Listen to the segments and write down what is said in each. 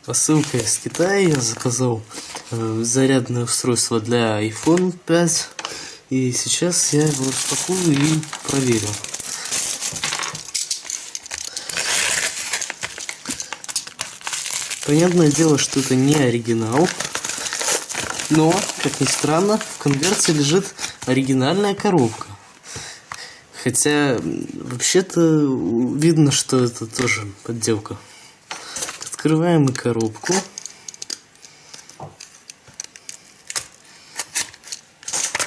Посылка из Китая. Я заказал зарядное устройство для iPhone 5. И сейчас я его распакую и проверю. Понятное дело, что это не оригинал. Но, как ни странно, в конверте лежит оригинальная коробка. Хотя, вообще-то, видно, что это тоже подделка. Открываем и коробку.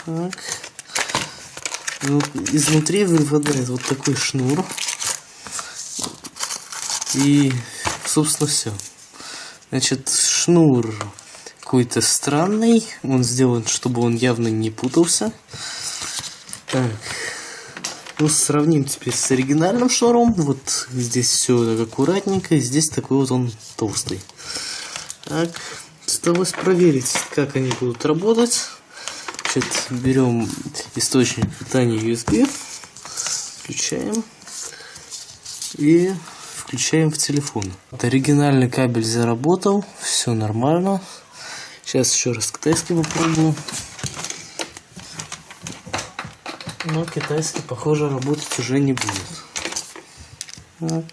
Так. Ну, изнутри выпадает вот такой шнур. И, собственно, все. Значит, шнур какой-то странный. Он сделан, чтобы он явно не путался. Так. Ну, сравним теперь с оригинальным шнуром. Вот здесь все так аккуратненько. Здесь такой вот он толстый. Так. Осталось проверить, как они будут работать. Значит, берем источник питания USB. Включаем. И включаем в телефон. Вот оригинальный кабель заработал. Все нормально. Сейчас еще раз китайский попробую. Но китайский, похоже, работать уже не будет. Так.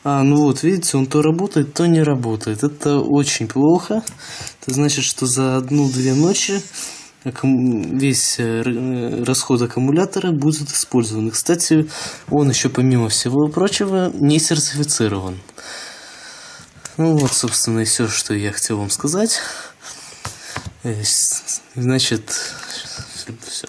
Ну вот, видите, он то работает, то не работает. Это очень плохо. Это значит, что за 1-2 ночи весь расход аккумулятора будет использован. И, кстати, он еще, помимо всего прочего, не сертифицирован. Ну вот, собственно, и все, что я хотел вам сказать. Значит, все.